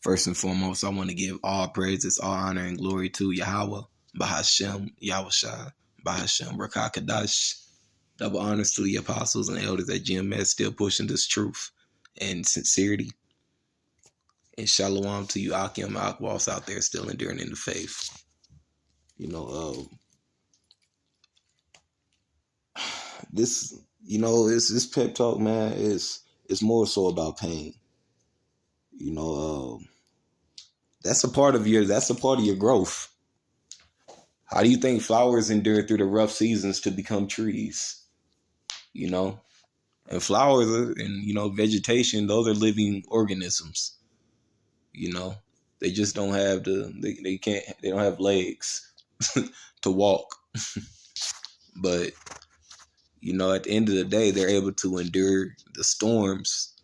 First and foremost, I want to give all praises, all honor, and glory to Yahweh, Bahashem, Yahushua, Bahashem, Rakakadash. Double honors to the apostles and elders at GMS still pushing this truth and sincerity. And shalom to you, Akim Akwas out there still enduring in the faith. This pep talk, man, it's more so about pain. That's a part of your growth. How do you think flowers endure through the rough seasons to become trees? And flowers and vegetation, those are living organisms. They just don't have they don't have legs to walk. But at the end of the day, they're able to endure the storms.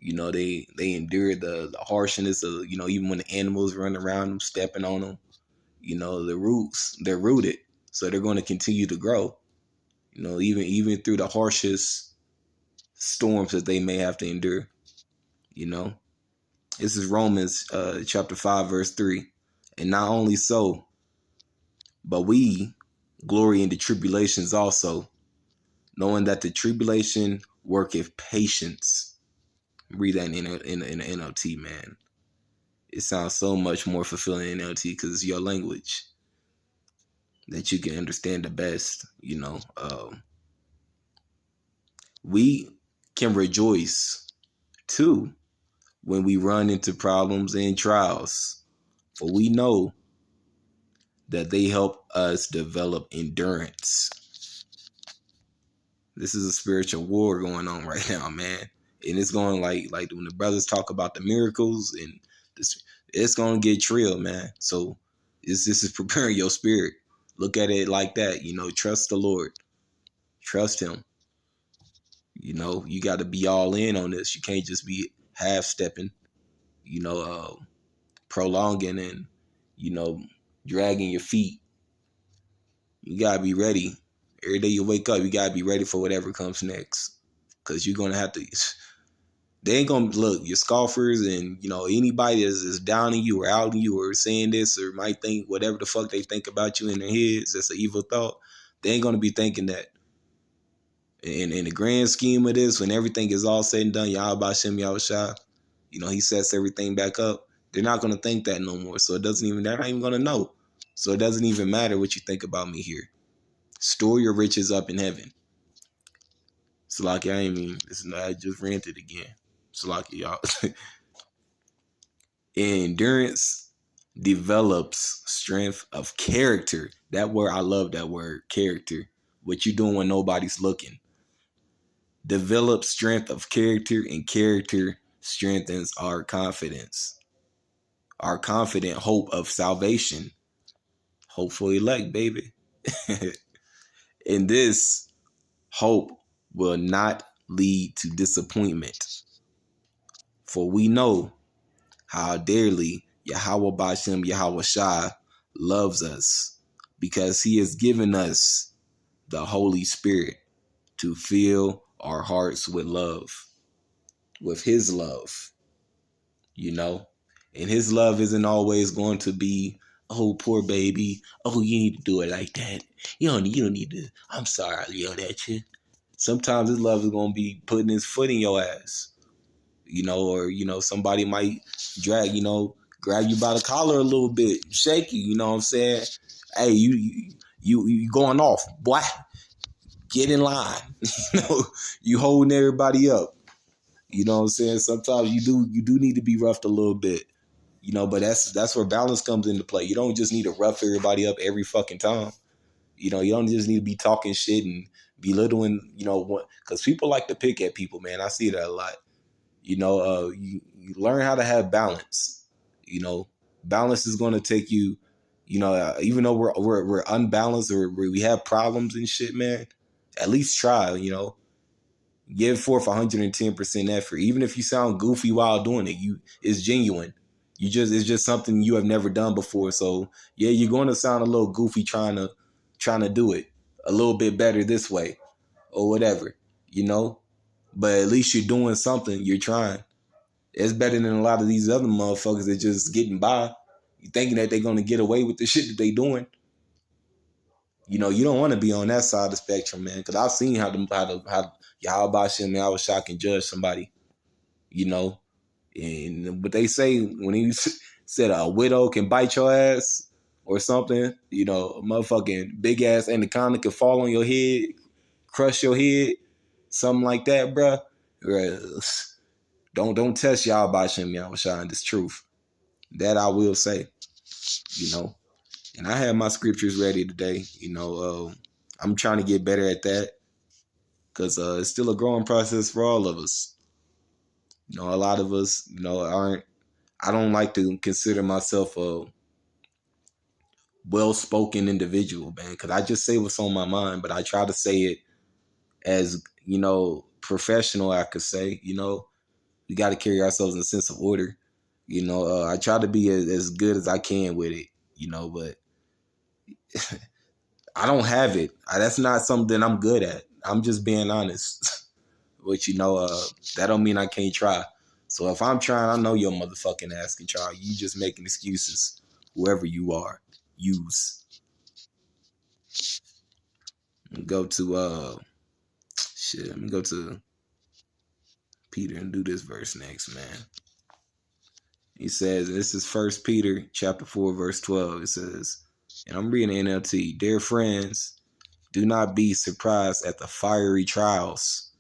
They endure the harshness of even when the animals run around them, stepping on them. The roots, they're rooted, so they're going to continue to grow. Even through the harshest storms that they may have to endure. This is Romans chapter 5 verse 3. And not only so, but we glory in the tribulations also, knowing that the tribulation worketh patience. Read that in the NLT, man. It sounds so much more fulfilling in NLT because it's your language that you can understand the best. We can rejoice too when we run into problems and trials, for we know that they help us develop endurance. This is a spiritual war going on right now, man. And it's going like when the brothers talk about the miracles, and it's going to get trill, man. So this is preparing your spirit. Look at it like that, trust the Lord. Trust him. You got to be all in on this. You can't just be half stepping, prolonging and, dragging your feet. You got to be ready. Every day you wake up, you got to be ready for whatever comes next. Because you're going to have to, they ain't going to, look, your scoffers and, anybody that's downing you or outing you or saying this or might think whatever the fuck they think about you in their heads, that's an evil thought. They ain't going to be thinking that. In the grand scheme of this, when everything is all said and done, Yahweh Hashem Yahushua, he sets everything back up. They're not going to think that no more. So they're not even going to know. So it doesn't even matter what you think about me here. Store your riches up in heaven. Salaki, I just ranted again. Salaki, y'all. Endurance develops strength of character. That word, I love that word, character. What you doing when nobody's looking. Develop strength of character, and character strengthens our confidence. Our confident hope of salvation. Hopeful elect, baby. And this hope will not lead to disappointment. For we know how dearly Yahweh Bashem Yahweh Shai loves us, because he has given us the Holy Spirit to fill our hearts with love, with his love, and his love isn't always going to be, oh, poor baby, oh, you need to do it like that. You don't need to, I'm sorry I yelled at you. Sometimes his love is going to be putting his foot in your ass, or, somebody might drag, grab you by the collar a little bit, shake you, you know what I'm saying? Hey, you going off, boy. Get in line. You holding everybody up. You know what I'm saying? Sometimes you do need to be roughed a little bit. But that's where balance comes into play. You don't just need to rough everybody up every fucking time. You don't just need to be talking shit and belittling, because people like to pick at people, man. I see that a lot. You learn how to have balance. Balance is going to take you, even though we're unbalanced or we have problems and shit, man, at least try, give forth 110% effort. Even if you sound goofy while doing it, it's genuine. It's just something you have never done before. So yeah, you're going to sound a little goofy trying to do it a little bit better this way or whatever, but at least you're doing something. You're trying, It's better than a lot of these other motherfuckers that just getting by. You thinking that they're gonna get away with the shit that they doing. You know, you don't want to be on that side of the spectrum, man. Because I've seen how Yahweh Shem Yahweh Shah can judge somebody. You know, and but they say when he said a widow can bite your ass or something, you know, a motherfucking big ass anaconda can fall on your head, crush your head, something like that, bruh. Don't test y'all by Shem Yahweh Shah. This truth. That I will say, you know. And I have my scriptures ready today. You know, I'm trying to get better at that because it's still a growing process for all of us. You know, a lot of us, you know, aren't. I don't like to consider myself a well-spoken individual, man, because I just say what's on my mind, but I try to say it as, you know, professional. I could say, you know, we got to carry ourselves in a sense of order. You know, I try to be as good as I can with it. You know, but I don't have it. That's not something I'm good at. I'm just being honest. But you know, that don't mean I can't try. So if I'm trying, I know your motherfucking ass can try. You just making excuses. Whoever you are, use. Go to let me go to Peter and do this verse next, man. He says, this is 1 Peter chapter 4, verse 12. It says, and I'm reading NLT, dear friends, do not be surprised at the fiery trials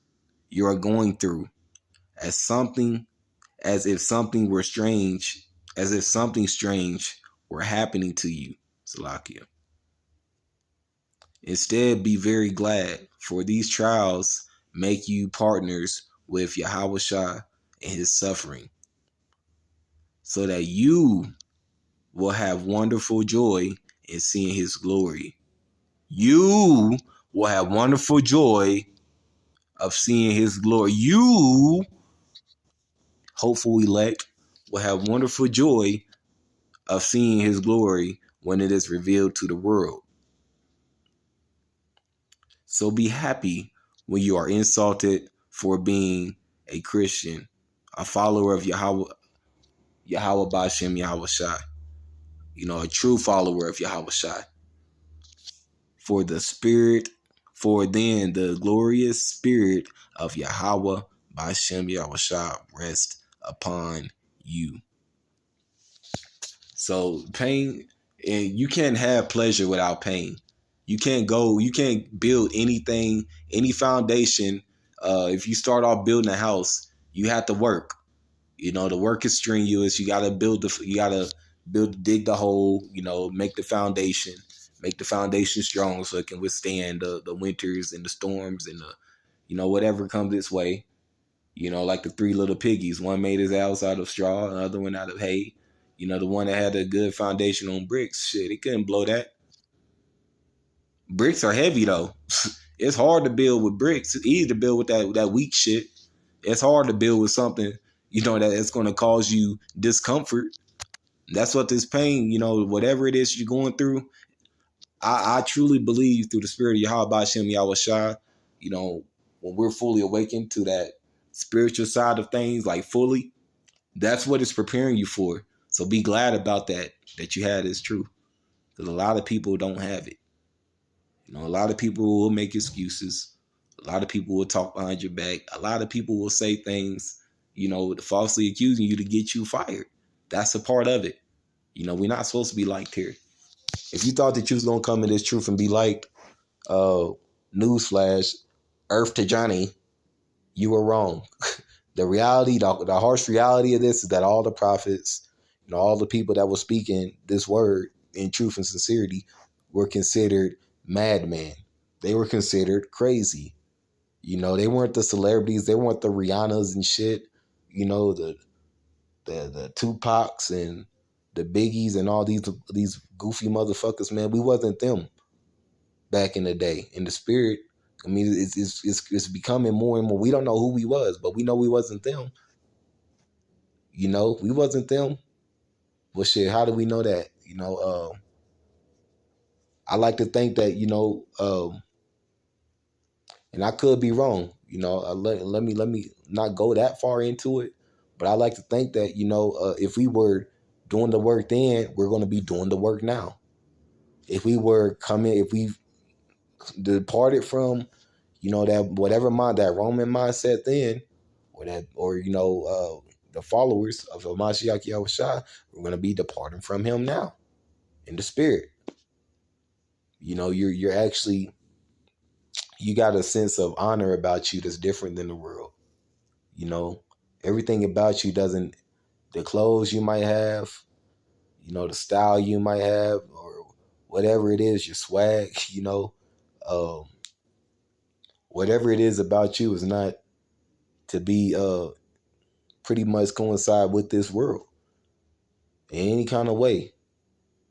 you are going through as if something strange were happening to you. Salakia. Instead, be very glad, for these trials make you partners with Yahweh Shah in his suffering, so that you will have wonderful joy in seeing his glory. You will have wonderful joy of seeing his glory. You, hopeful elect, will have wonderful joy of seeing his glory when it is revealed to the world. So be happy when you are insulted for being a Christian, a follower of Yahweh Bashem Yahweh Shai. You know, a true follower of Yahweh Shai. For then the glorious spirit of Yahweh Bashem Yahweh Shai rest upon you. So pain, and you can't have pleasure without pain. You can't build anything, any foundation. If you start off building a house, you have to work. You know, the work is strenuous. You gotta dig the hole, you know, make the foundation strong so it can withstand the winters and the storms and the, you know, whatever comes its way. You know, like the three little piggies. One made his house out of straw, another one out of hay. You know, the one that had a good foundation on bricks, shit, it couldn't blow that. Bricks are heavy though. It's hard to build with bricks. It's easy to build with that weak shit. It's hard to build with something, you know, that it's going to cause you discomfort. That's what this pain, you know, whatever it is you're going through. I truly believe through the spirit of Yahweh Bashem Yahweh Shai, you know, when we're fully awakened to that spiritual side of things, like fully, that's what it's preparing you for. So be glad about that you had this truth. Because a lot of people don't have it. You know, a lot of people will make excuses. A lot of people will talk behind your back. A lot of people will say things, you know, falsely accusing you to get you fired. That's a part of it. You know, we're not supposed to be liked here. If you thought that you was going to come in this truth and be liked, newsflash, Earth to Johnny, you were wrong. The reality, the harsh reality of this is that all the prophets, you know, all the people that were speaking this word in truth and sincerity were considered madmen. They were considered crazy. You know, they weren't the celebrities. They weren't the Rihannas and shit. You know, the Tupacs and the Biggies and all these goofy motherfuckers, man. We wasn't them back in the day. In the spirit, I mean, it's becoming more and more. We don't know who we was, but we know we wasn't them. You know, we wasn't them. Well, shit, how do we know that? You know, I like to think that, you know, and I could be wrong. You know, let me not go that far into it. But I like to think that, if we were doing the work then, we're going to be doing the work now. If we departed from, that whatever that Roman mindset then, or the followers of Hamashiach Yahushua, we're going to be departing from him now in the spirit. You're actually, you got a sense of honor about you that's different than the world. Everything about you doesn't, the clothes you might have, the style you might have, or whatever it is, your swag, whatever it is about you is not to be pretty much coincide with this world in any kind of way.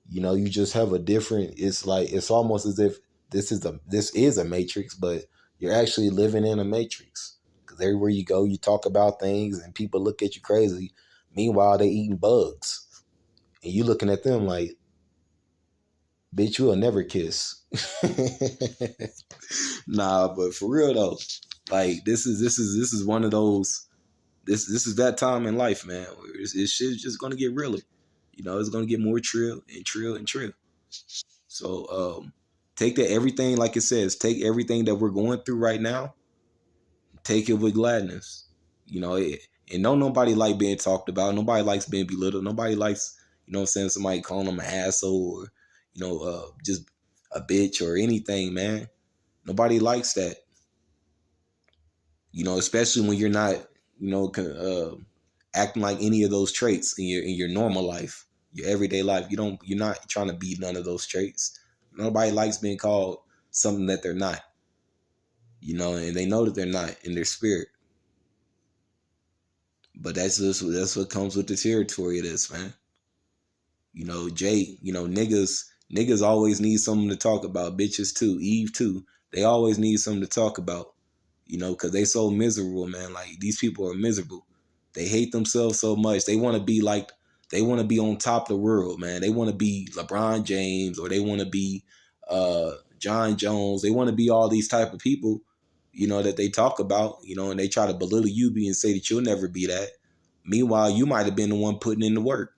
You just have a different, it's almost as if this is a matrix, but you're actually living in a matrix. Because everywhere you go, you talk about things and people look at you crazy. Meanwhile, they eating bugs. And you looking at them like, bitch, you will never kiss. Nah, but for real though, like this is one of those, this is that time in life, man, where this shit's just gonna get realer. It's gonna get more trill and trill and trill. So take that everything, like it says, take everything that we're going through right now, take it with gladness. And don't nobody like being talked about. Nobody likes being belittled. Nobody likes, somebody calling them an asshole or, just a bitch or anything, man. Nobody likes that. Especially when you're not, acting like any of those traits in your normal life, your everyday life. You're not trying to be none of those traits. Nobody likes being called something that they're not. And they know that they're not in their spirit. But that's what comes with the territory of this, man. Niggas always need something to talk about. Bitches too, Eve too. They always need something to talk about. Because they so miserable, man. Like, these people are miserable. They hate themselves so much. They want to be on top of the world, man. They want to be LeBron James, or they want to be John Jones. They want to be all these type of people, that they talk about, and they try to belittle you and say that you'll never be that. Meanwhile, you might have been the one putting in the work.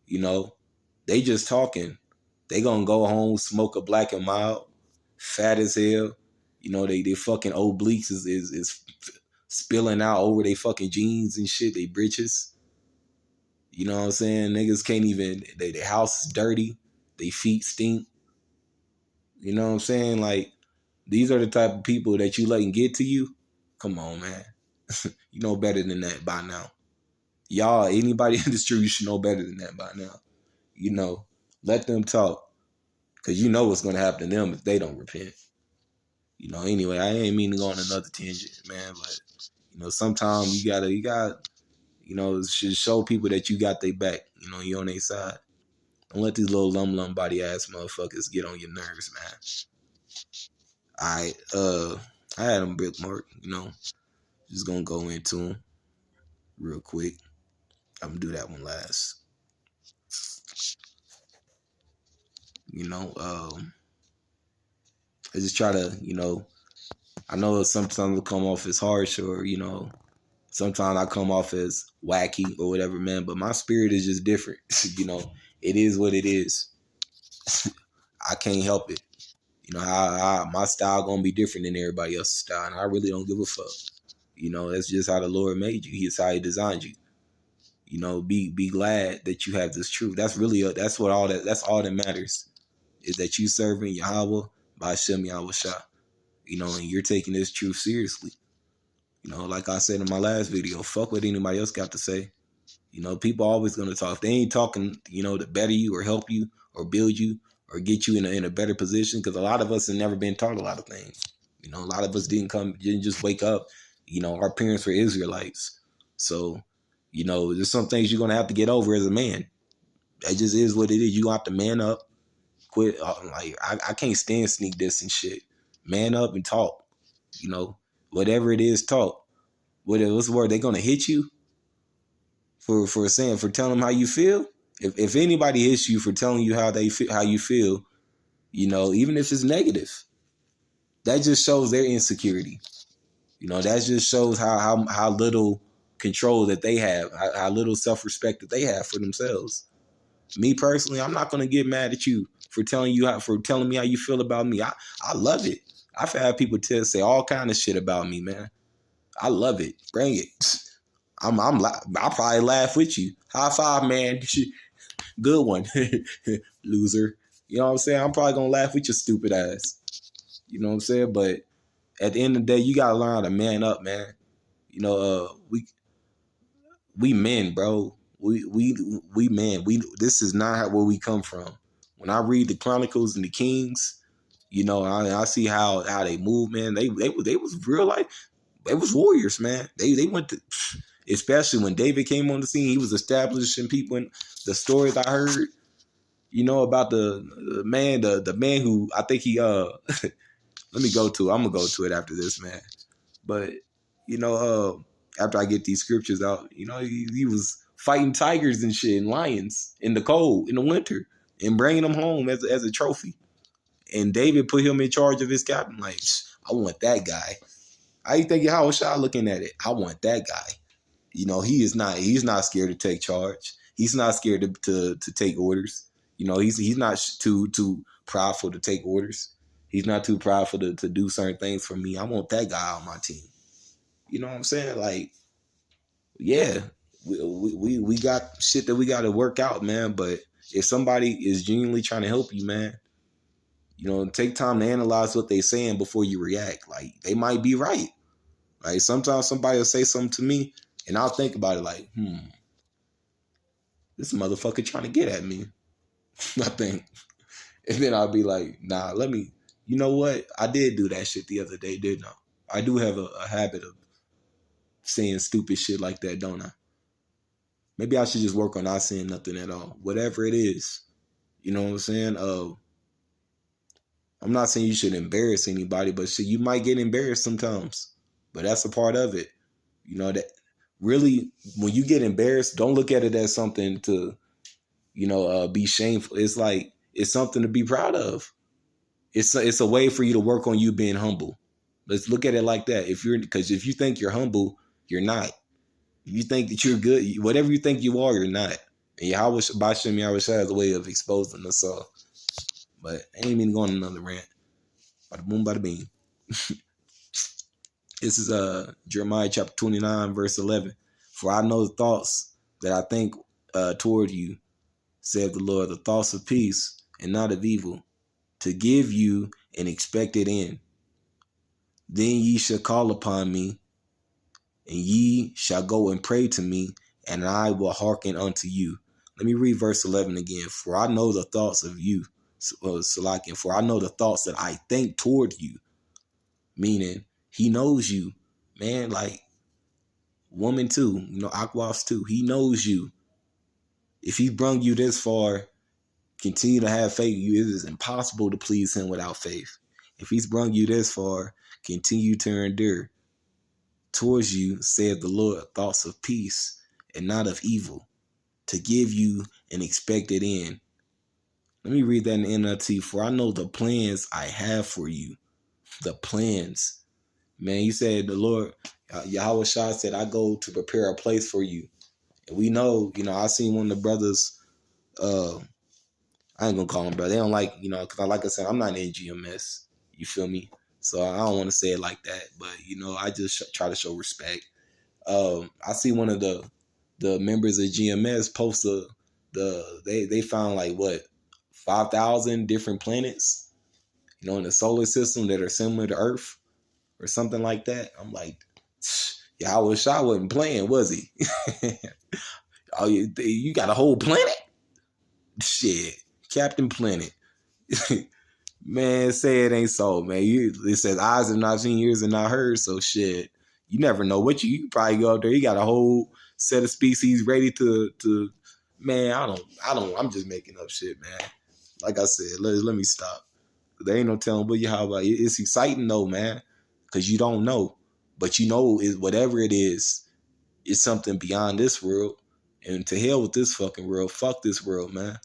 They just talking. They gonna go home, smoke a black and mild, fat as hell. They fucking obliques is spilling out over they fucking jeans and shit, they britches. You know what I'm saying? Niggas can't even, their house is dirty, they feet stink. You know what I'm saying? Like, these are the type of people that you letting get to you. Come on, man. You know better than that by now. Y'all, anybody in the street, you should know better than that by now. Let them talk. Because you know what's going to happen to them if they don't repent. Anyway, I ain't mean to go on another tangent, man. But, sometimes you gotta, should show people that you got their back. You on their side. Don't let these little lum body ass motherfuckers get on your nerves, man. I had them bookmarked, just gonna go into them real quick. I'm gonna do that one last. I just try to, I know sometimes it'll come off as harsh, or, sometimes I come off as wacky or whatever, man, but my spirit is just different. It is what it is. I can't help it. My style gonna be different than everybody else's style, and I really don't give a fuck. That's just how the Lord made you. He's how he designed you. Be glad that you have this truth. That's really that's all that matters, is that you serving Yahweh by Shem Yahushua. And you're taking this truth seriously. Like I said in my last video, fuck what anybody else got to say. People always gonna talk. If they ain't talking, to better you or help you or build you or get you in a better position, because a lot of us have never been taught a lot of things. A lot of us didn't just wake up. Our parents were Israelites. So, there's some things you're gonna have to get over as a man. That just is what it is. You gonna have to man up. Quit. I can't stand sneak this and shit. Man up and talk. Whatever it is, talk. What's the word? They gonna hit you for telling them how you feel. If anybody hits you for telling you how you feel, even if it's negative, that just shows their insecurity. That just shows how little control that they have, how little self-respect that they have for themselves. Me personally, I'm not gonna get mad at you for telling me how you feel about me. I love it. I've had people say all kind of shit about me, man. I love it. Bring it. I'll probably laugh with you. High five, man. Good one, loser. You know what I'm saying? I'm probably gonna laugh with your stupid ass. You know what I'm saying? But at the end of the day, you gotta learn how to man up, man. You know, we men, bro. We men. This is not where we come from. When I read the Chronicles and the Kings, you know, I see how they move, man. They was real life. They was warriors, man. They went to, especially when David came on the scene. He was establishing people. In the stories I heard, you know, about the man who I think he let me go to. I'm gonna go to it after this, man. But you know, after I get these scriptures out, you know, he was fighting tigers and shit and lions in the cold in the winter and bringing them home as a trophy. And David put him in charge of his captain. Like, I want that guy. How you think Howard Shaw looking at it? I want that guy. You know, he's not scared to take charge. He's not scared to take orders. You know, he's not too prideful to take orders. He's not too prideful to do certain things for me. I want that guy on my team. You know what I'm saying? Like, yeah, we got shit that we got to work out, man. But if somebody is genuinely trying to help you, man, you know, take time to analyze what they're saying before you react. Like, they might be right. Like, sometimes somebody will say something to me, and I'll think about it like, this motherfucker trying to get at me. I think. And then I'll be like, nah, you know what? I did do that shit the other day, didn't I? I do have a habit of saying stupid shit like that, don't I? Maybe I should just work on not saying nothing at all. Whatever it is. You know what I'm saying? I'm not saying you should embarrass anybody, but shit, you might get embarrassed sometimes. But that's a part of it. You know, that really, when you get embarrassed, don't look at it as something to, you know, be shameful. It's like, it's something to be proud of. It's a way for you to work on you being humble. Let's look at it like that. Because if you think you're humble, you're not. If you think that you're good, whatever you think you are, you're not. And Yahweh Bashem Yahushua has a way of exposing us all. But I ain't even going on another rant. Bada boom, bada bing. This is Jeremiah chapter 29, verse 11. For I know the thoughts that I think toward you, saith the Lord, the thoughts of peace and not of evil, to give you an expected end. Then ye shall call upon me, and ye shall go and pray to me, and I will hearken unto you. Let me read verse 11 again. For I know the thoughts of you, Salakin, for I know the thoughts that I think toward you. Meaning, he knows you, man, like woman too, you know, Akwas too. He knows you. If he brung you this far, continue to have faith. It is impossible to please him without faith. If he's brung you this far, continue to endure. Towards you, saith the Lord, thoughts of peace and not of evil, to give you an expected end. Let me read that in the NLT. For I know the plans I have for you. The plans. Man, you said the Lord, Yahweh Shah said, I go to prepare a place for you. And we know, you know, I seen one of the brothers, I ain't gonna call them brother. They don't like, you know, because like I said, I'm not in GMS. You feel me? So I don't want to say it like that. But, you know, I just try to show respect. I see one of the members of GMS post they found like, what, 5,000 different planets, you know, in the solar system that are similar to Earth or something like that. I'm like, Yahweh Shah wasn't playing, was he? Oh, you got a whole planet? Shit. Captain Planet. Man, say it ain't so, man. It says eyes have not seen, ears have not heard, so shit. You never know what you probably go up there. You got a whole set of species ready to man, I'm just making up shit, man. Like I said, let me stop. There ain't no telling what you how about it. It's exciting though, man. Cause you don't know. But you know whatever it is, it's something beyond this world. And to hell with this fucking world. Fuck this world, man.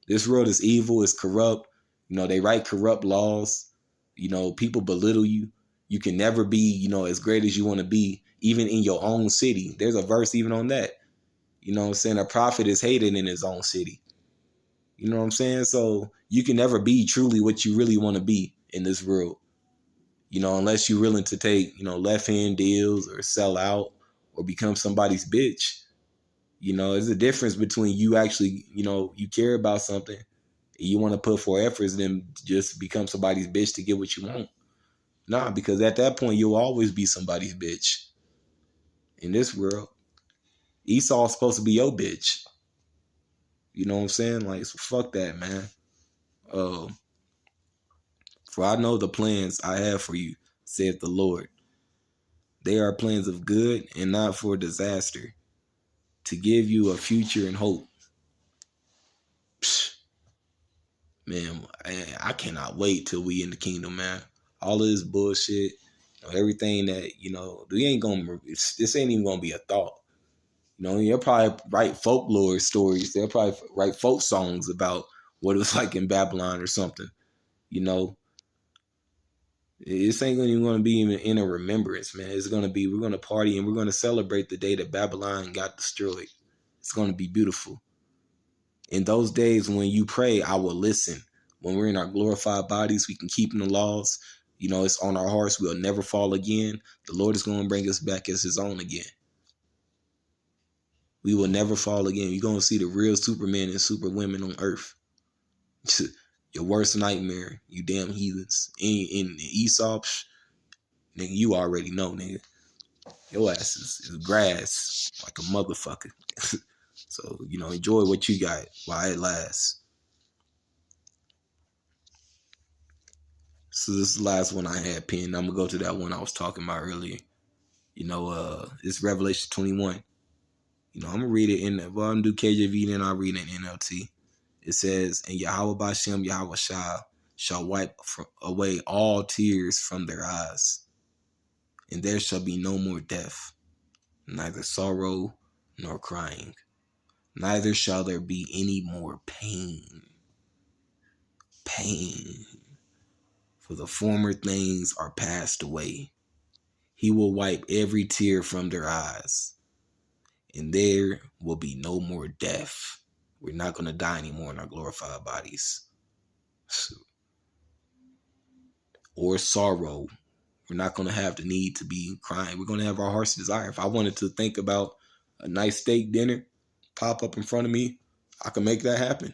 This world is evil, it's corrupt. You know, they write corrupt laws. You know, people belittle you. You can never be, you know, as great as you want to be. even in your own city. There's a verse even on that. You know what I'm saying? A prophet is hated in his own city. You know what I'm saying? So you can never be truly what you really want to be in this world. You know, unless you're willing to take, left hand deals or sell out or become somebody's bitch. You know, there's a difference between you actually, you care about something, you want to put forth efforts, than just become somebody's bitch to get what you want. Nah, because at that point, you'll always be somebody's bitch in this world. Esau's supposed to be your bitch. You know what I'm saying? Like, so fuck that, man. For I know the plans I have for you, saith the Lord. They are plans of good and not for disaster, to give you a future and hope. Psh, man, I cannot wait till we in the kingdom, man. All of this bullshit, everything that, we ain't gonna, this ain't even gonna be a thought. You'll probably write folklore stories. They'll probably write folk songs about what it was like in Babylon or something. This ain't even going to be even in a remembrance, man. It's going to be, we're going to party and we're going to celebrate the day that Babylon got destroyed. It's going to be beautiful. In those days when you pray, I will listen. When we're in our glorified bodies, we can keep in the laws. It's on our hearts. We'll never fall again. The Lord is going to bring us back as his own again. We will never fall again. You're going to see the real supermen and superwomen on earth. Your worst nightmare, you damn heathens. In Esau, nigga, you already know, nigga. Your ass is grass like a motherfucker. So, enjoy what you got while it lasts. So this is the last one I had pinned. I'm going to go to that one I was talking about earlier. It's Revelation 21. I'm going to read it I'm going to do KJV, then I'll read it in NLT. It says, and Yahweh Bashem, Yahweh shall wipe away all tears from their eyes. And there shall be no more death, neither sorrow nor crying. Neither shall there be any more pain. Pain. For the former things are passed away. He will wipe every tear from their eyes. And there will be no more death. We're not going to die anymore in our glorified bodies. Or sorrow. We're not going to have the need to be crying. We're going to have our heart's desire. If I wanted to think about a nice steak dinner pop up in front of me, I can make that happen.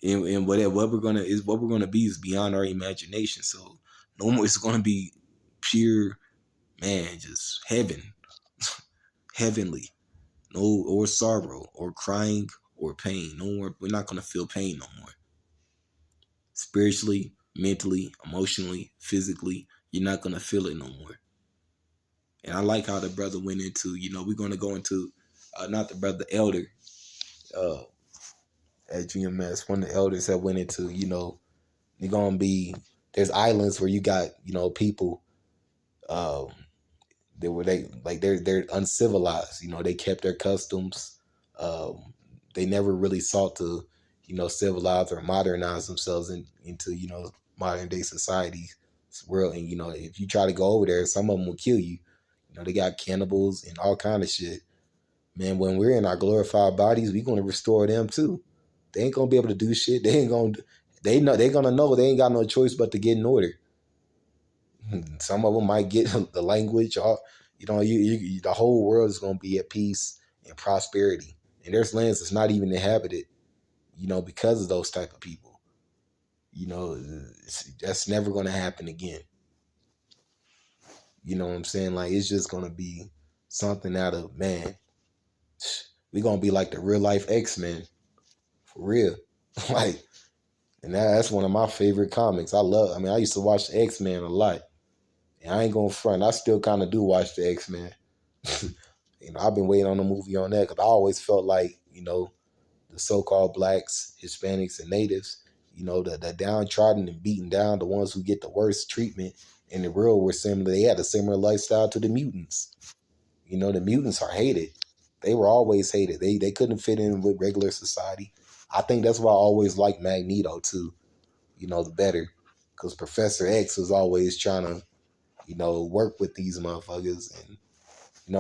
And what we're gonna be is beyond our imagination. So no more. It's gonna be pure, man, just heaven, heavenly. No or sorrow or crying or pain. No more. We're not gonna feel pain no more. Spiritually, mentally, emotionally, physically, you're not gonna feel it no more. And I like how the brother went into. We're gonna go into not the brother, the elder. At GMS, one of the elders that went into, they're gonna be, there's islands where you got, people, they're uncivilized. They kept their customs. They never really sought to, civilize or modernize themselves into modern day society world. And if you try to go over there, some of them will kill you. They got cannibals and all kind of shit. Man, when we're in our glorified bodies, we're gonna restore them too. They ain't gonna be able to do shit. They're gonna know they ain't got no choice but to get in order. Some of them might get the language, or the whole world is gonna be at peace and prosperity. And there's lands that's not even inhabited, because of those type of people. That's never gonna happen again. You know what I'm saying? Like, it's just gonna be something out of, man. We're gonna be like the real life X-Men. For real. Like, and that's one of my favorite comics. I used to watch the X-Men a lot. And I ain't gonna front. I still kind of do watch the X-Men. I've been waiting on the movie on that because I always felt like, the so-called blacks, Hispanics, and natives, the downtrodden and beaten down, the ones who get the worst treatment in the world were similar. They had a similar lifestyle to the mutants. The mutants are hated. They were always hated. They couldn't fit in with regular society. I think that's why I always liked Magneto too, the better. Because Professor X was always trying to, work with these motherfuckers, and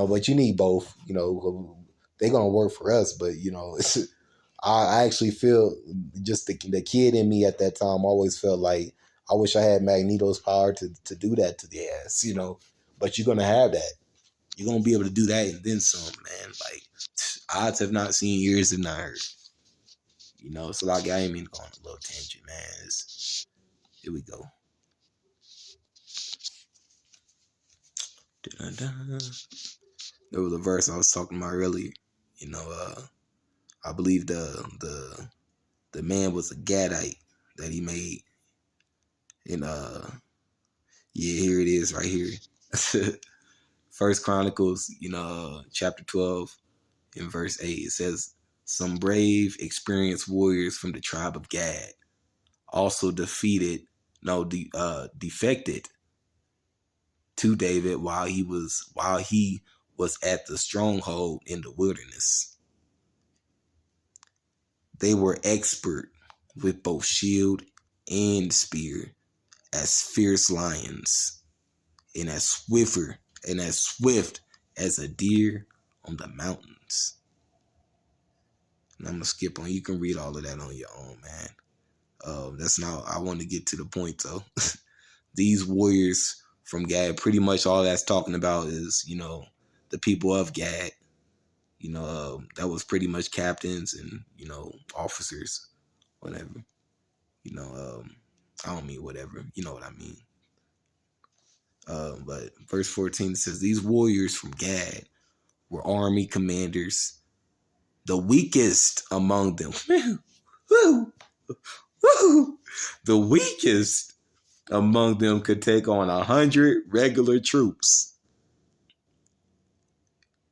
but you need both. They're gonna work for us, but it's, I actually feel just the kid in me at that time always felt like I wish I had Magneto's power to do that to the ass, But you're gonna have that. You're gonna be able to do that and then some, man. Like odds have not seen, ears have not heard. So like I ain't mean to go on a little tangent, man. Here we go. There was a verse I was talking about earlier. I believe the man was a Gadite that he made. And here it is right here. First Chronicles, chapter 12 in verse 8. It says, some brave, experienced warriors from the tribe of Gad also defected to David while he was at the stronghold in the wilderness. They were expert with both shield and spear, as fierce lions, and as swift as a deer on the mountains. And I'm gonna skip on. You can read all of that on your own, man. That's not. I want to get to the point though. These warriors from Gad, pretty much all that's talking about is the people of Gad. That was pretty much captains and officers, whatever. I don't mean whatever. You know what I mean. But verse 14 says, these warriors from Gad were army commanders, the weakest among them. The weakest among them could take on 100 regular troops,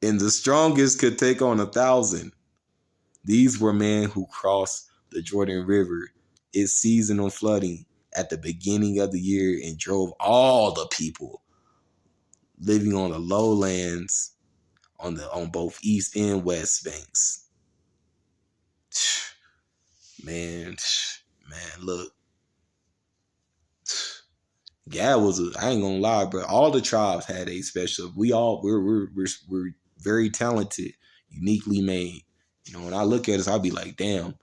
and the strongest could take on 1,000. These were men who crossed the Jordan River, its seasonal flooding, at the beginning of the year, and drove all the people living on the lowlands on both east and west banks. Man, look. Gad I ain't gonna lie, bro. All the tribes had a special. We're very talented, uniquely made. When I look at us, I'll be like, damn,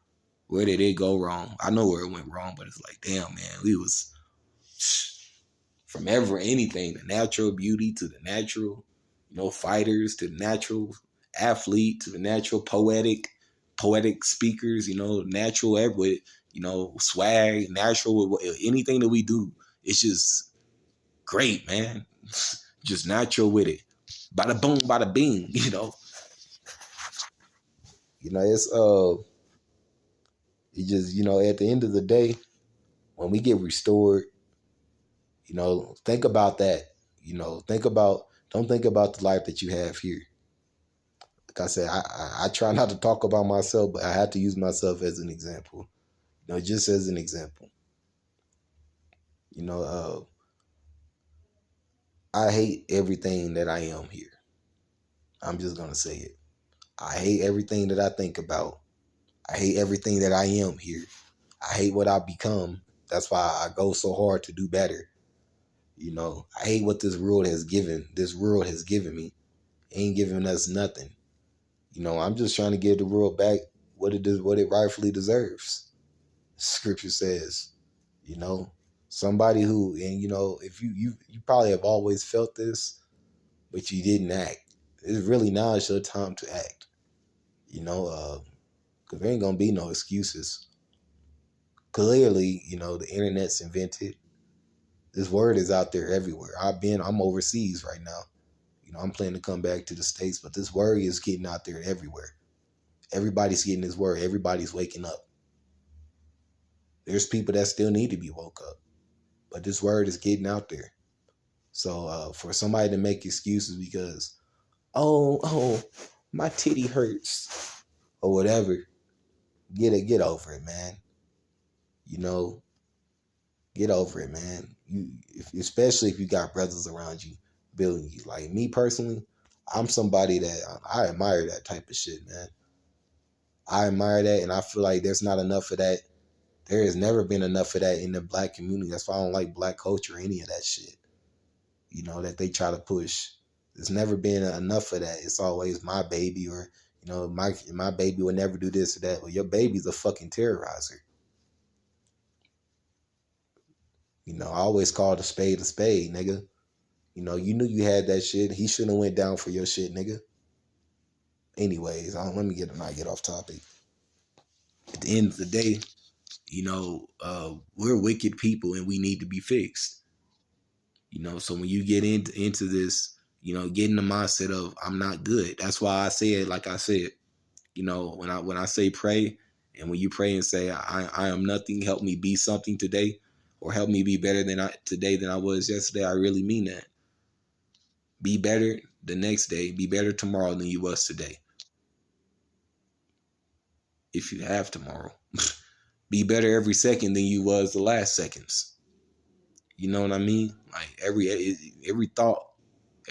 where did it go wrong? I know where it went wrong, but it's like, damn, man, we was from anything, the natural beauty to the natural, fighters to the natural athlete to the natural poetic speakers, natural with, swag, natural with anything that we do. It's just great, man. Just natural with it. Bada boom, bada bing, It's it just, at the end of the day, when we get restored, think about that. Don't think about the life that you have here. Like I said, I try not to talk about myself, but I have to use myself as an example. Just as an example. I hate everything that I am here. I'm just going to say it. I hate everything that I think about. I hate everything that I am here. I hate what I've become. That's why I go so hard to do better. I hate what this world has given me. It ain't giving us nothing. I'm just trying to give the world back what it rightfully deserves. Scripture says, somebody who, and if you probably have always felt this, but you didn't act. It's really now it's your time to act. Because there ain't gonna be no excuses. Clearly, the internet's invented. This word is out there everywhere. I'm overseas right now. I'm planning to come back to the States, but this word is getting out there everywhere. Everybody's getting this word. Everybody's waking up. There's people that still need to be woke up, but this word is getting out there. So for somebody to make excuses because, oh, my titty hurts or whatever, get over it, man. Get over it, man. Especially if you got brothers around you building you. Like me personally, I'm somebody that I admire that type of shit, man. I admire that, and I feel like there's not enough of that. There has never been enough of that in the black community. That's why I don't like black culture or any of that shit. that they try to push. There's never been enough of that. It's always my baby, or my baby would never do this or that. Well, your baby's a fucking terrorizer. I always called a spade, nigga. You knew you had that shit. He shouldn't have went down for your shit, nigga. Anyways, let me not get off topic. At the end of the day, we're wicked people and we need to be fixed. So when you get into this, get in the mindset of I'm not good. That's why I say it like I said. When I say pray, and when you pray and say I am nothing, help me be something today, or help me be better today than I was yesterday, I really mean that. Be better the next day. Be better tomorrow than you was today. If you have tomorrow. Be better every second than you was the last seconds. You know what I mean? Like every thought,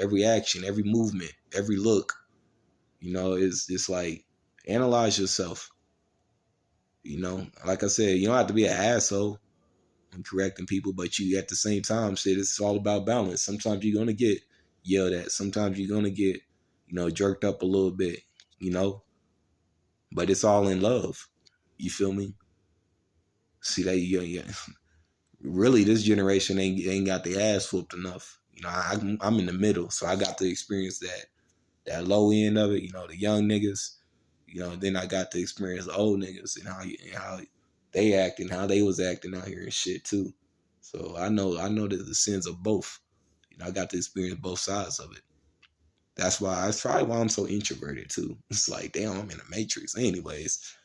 every action, every movement, every look, it's like analyze yourself. Like I said, you don't have to be an asshole when correcting people, but you at the same time said it's all about balance. Sometimes you're gonna get yelled at. Sometimes you're gonna get, jerked up a little bit, but it's all in love. You feel me? See that? Yeah. Really, this generation ain't got the ass whooped enough. I'm in the middle, so I got to experience that low end of it. The young niggas. Then I got to experience the old niggas and how they act and how they was acting out here and shit too. So I know the sins of both. I got to experience both sides of it. That's probably why I'm so introverted too. It's like, damn, I'm in the matrix. Anyways,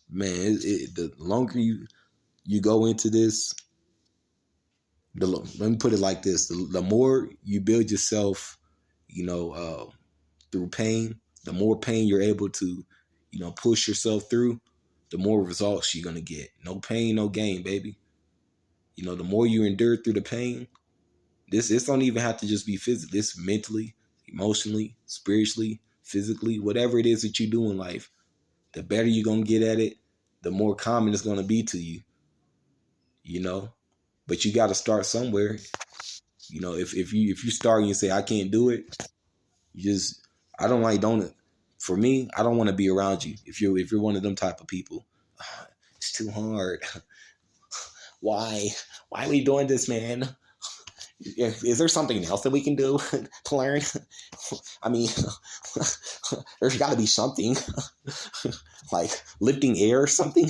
man, the longer you go into this, let me put it like this: the more you build yourself, through pain, the more pain you're able to, push yourself through, the more results you're gonna get. No pain, no gain, baby. The more you endure through the pain, this don't even have to just be physical. This mentally, emotionally, spiritually, physically, whatever it is that you do in life, the better you're gonna get at it, the more common it's gonna be to you. But you got to start somewhere. If you start and you say I can't do it, for me, I don't want to be around you. If you're one of them type of people, it's too hard. Why are we doing this, man? Is there something else that we can do to learn? I mean, there's got to be something like lifting air or something.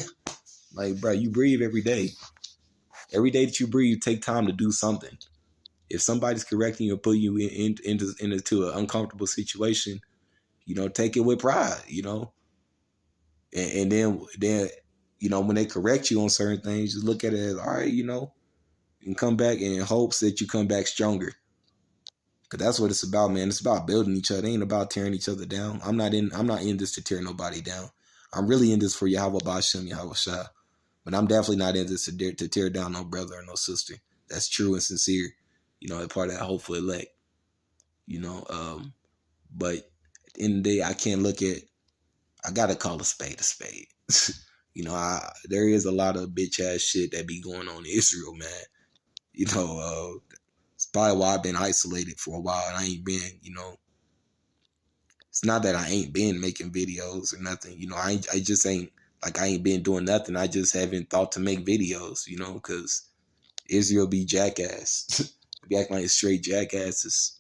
Like, bro, you breathe every day. Every day that you breathe, take time to do something. If somebody's correcting you or putting you into an uncomfortable situation, take it with pride, and then when they correct you on certain things, just look at it as, all right, and come back in hopes that you come back stronger. Cause that's what it's about, man. It's about building each other. It ain't about tearing each other down. I'm not in this to tear nobody down. I'm really in this for Yahweh Bashem, Yahweh Shah. But I'm definitely not in this to tear down no brother or no sister. That's true and sincere. A part of that hopeful elect. But at the end of the day, I gotta call a spade a spade. There is a lot of bitch ass shit that be going on in Israel, man. It's probably why I've been isolated for a while and I ain't been, it's not that I ain't been making videos or nothing. I just ain't, like, I ain't been doing nothing. I just haven't thought to make videos, because Israel be jackass. Be acting like straight jackasses,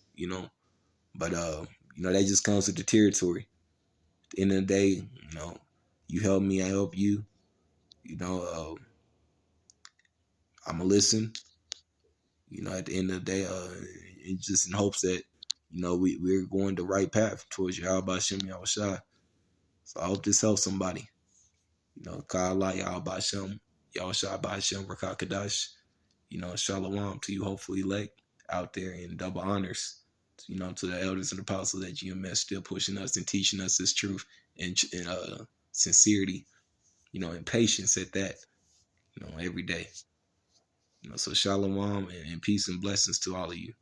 But, that just comes with the territory. At the end of the day, you help me, I help you. I'm going to listen. At the end of the day, just in hopes that, we're going the right path towards Yahweh Hashem, Yahweh Shai. So I hope this helps somebody. Ka'Allah, Yahweh Hashem, Yahweh Shai Hashem, Rakat Kadash. Shalom to you, hopefully, elect out there in double honors. To the elders and apostles at GMS, still pushing us and teaching us this truth and sincerity, and patience at that, every day. So shalom and peace and blessings to all of you.